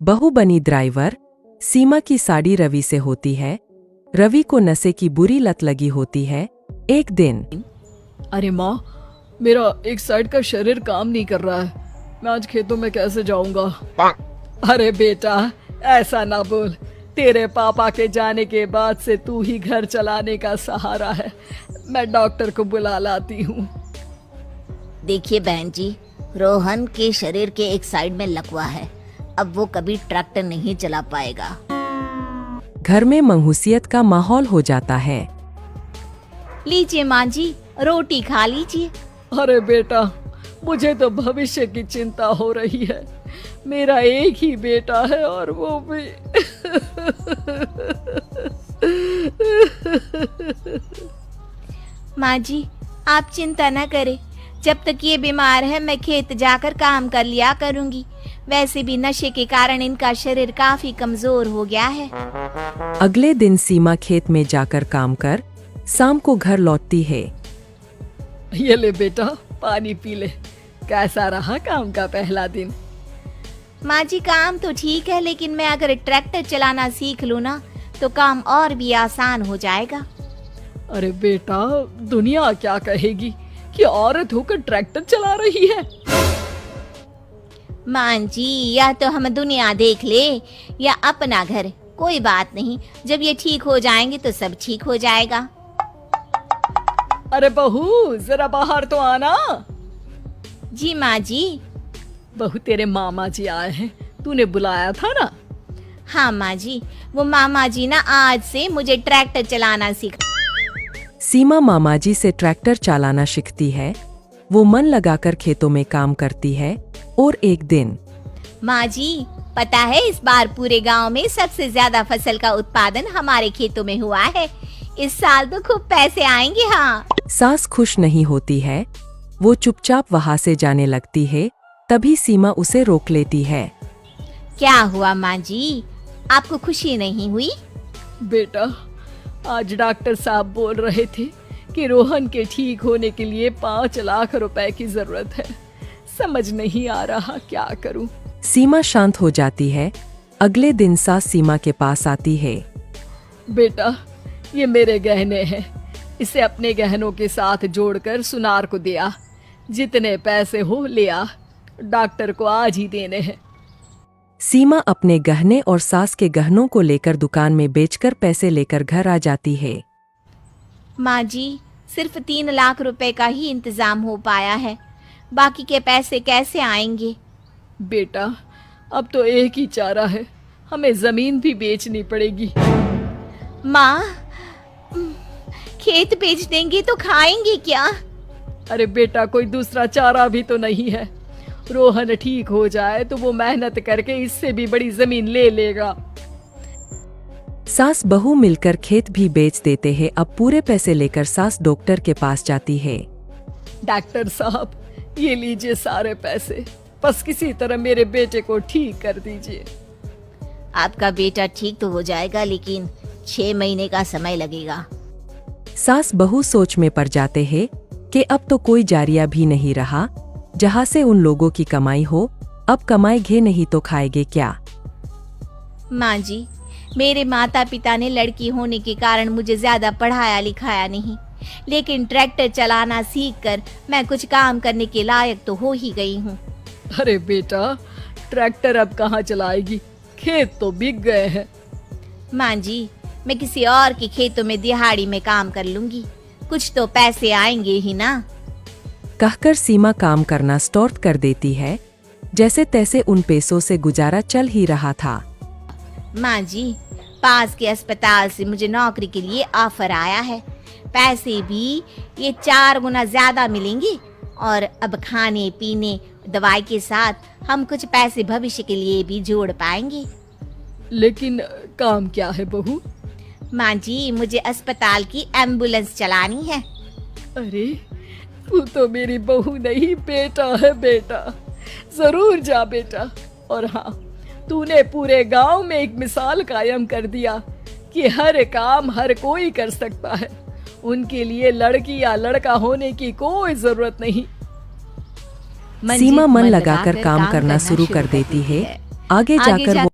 बहू बनी ड्राइवर। सीमा की साड़ी रवि से होती है। रवि को नशे की बुरी लत लगी होती है। एक दिन अरे माँ, मेरा एक साइड का शरीर काम नहीं कर रहा है। मैं आज खेतों में कैसे जाऊंगा? अरे बेटा, ऐसा ना बोल। तेरे पापा के जाने के बाद से तू ही घर चलाने का सहारा है। मैं डॉक्टर को बुला लाती हूँ। देखिए बहन जी, रोहन के शरीर के एक साइड में लकवा है। अब वो कभी ट्रैक्टर नहीं चला पाएगा। घर में मंहूसियत का माहौल हो जाता है। लीजिए माँ जी, रोटी खा लीजिए। अरे बेटा, मुझे तो भविष्य की चिंता हो रही है। मेरा एक ही बेटा है और वो भी माँ जी, आप चिंता न करें। जब तक ये बीमार है मैं खेत जाकर काम कर लिया करूँगी। वैसे भी नशे के कारण इनका शरीर काफी कमजोर हो गया है। अगले दिन सीमा खेत में जाकर काम कर शाम को घर लौटती है। ये ले बेटा, पानी पी ले। कैसा रहा काम का पहला दिन? माँ जी, काम तो ठीक है, लेकिन मैं अगर ट्रैक्टर चलाना सीख लूँ ना तो काम और भी आसान हो जाएगा। अरे बेटा, दुनिया क्या कहेगी कि औरत होकर ट्रैक्टर चला रही है। माँ जी, या तो हम दुनिया देख ले या अपना घर, कोई बात नहीं। जब ये ठीक हो जाएंगे तो सब ठीक हो जाएगा। अरे बहू, जरा बाहर तो आना। जी माँ जी। बहू, तेरे मामा जी आए हैं, तूने बुलाया था ना? हाँ माँ जी, वो मामा जी ना आज से मुझे ट्रैक्टर चलाना सिखा। सीमा मामाजी से ट्रैक्टर चलाना सीखती है। वो मन लगाकर खेतों में काम करती है। और एक दिन माँ जी, पता है इस बार पूरे गांव में सबसे ज्यादा फसल का उत्पादन हमारे खेतों में हुआ है। इस साल तो खूब पैसे आएंगे। हाँ। सास खुश नहीं होती है। वो चुपचाप वहाँ से जाने लगती है। तभी सीमा उसे रोक लेती है। क्या हुआ माँ जी, आपको खुशी नहीं हुई? बेटा, आज डॉक्टर साहब बोल रहे थे कि रोहन के ठीक होने के लिए 5 लाख रुपए की जरूरत है। समझ नहीं आ रहा क्या करूं। सीमा शांत हो जाती है। अगले दिन सास सीमा के पास आती है। बेटा, ये मेरे गहने हैं। इसे अपने गहनों के साथ जोड़कर सुनार को दिया। जितने पैसे हो ले आ। डॉक्टर को आज ही देने हैं। सीमा अपने गहने और सास के गहनों को लेकर दुकान में बेचकर पैसे लेकर घर आ जाती है। माँ जी, सिर्फ 3 लाख रुपए का ही इंतजाम हो पाया है। बाकी के पैसे कैसे आएंगे? बेटा, अब तो एक ही चारा है, हमें जमीन भी बेचनी पड़ेगी। माँ, खेत बेच देंगे तो खाएंगे क्या? अरे बेटा, कोई दूसरा चारा भी तो नहीं है। रोहन ठीक हो जाए तो वो मेहनत करके इससे भी बड़ी जमीन ले लेगा। सास बहू मिलकर खेत भी बेच देते हैं। अब पूरे पैसे लेकर सास डॉक्टर के पास जाती है। डॉक्टर साहब, ये लीजिए सारे पैसे। बस किसी तरह मेरे बेटे को ठीक कर दीजिए। आपका बेटा ठीक तो हो जाएगा, लेकिन 6 महीने का समय लगेगा। सास बहू सोच में पड़ जाते हैं कि अब तो कोई जारिया भी नहीं रहा जहाँ से उन लोगों की कमाई हो। अब कमाएंगे नहीं तो खाएंगे क्या? माँ जी, मेरे माता पिता ने लड़की होने के कारण मुझे ज्यादा पढ़ाया लिखाया नहीं, लेकिन ट्रैक्टर चलाना सीखकर मैं कुछ काम करने के लायक तो हो ही गई हूँ। अरे बेटा, ट्रैक्टर अब कहाँ चलाएगी? खेत तो बिक गए हैं। माँ जी, मैं किसी और के खेतों में दिहाड़ी में काम कर लूंगी। कुछ तो पैसे आएंगे ही ना। कहकर सीमा काम करना स्टार्ट कर देती है। जैसे तैसे उन पैसों से गुजारा चल ही रहा था। माँ जी, पास के अस्पताल से मुझे नौकरी के लिए ऑफर आया है। पैसे भी ये 4 गुना ज्यादा मिलेंगे और अब खाने पीने दवाई के साथ हम कुछ पैसे भविष्य के लिए भी जोड़ पाएंगे। लेकिन काम क्या है बहू? माँ जी, मुझे अस्पताल की एम्बुलेंस चलानी है। अरे, तू तो मेरी बहू नहीं, बेटा है। बेटा, जरूर जा बेटा। और हाँ, तूने पूरे गांव में एक मिसाल कायम कर दिया कि हर काम हर कोई कर सकता है। उनके लिए लड़की या लड़का होने की कोई जरूरत नहीं। सीमा मन लगाकर काम करना शुरू कर देती है। आगे जाकर वो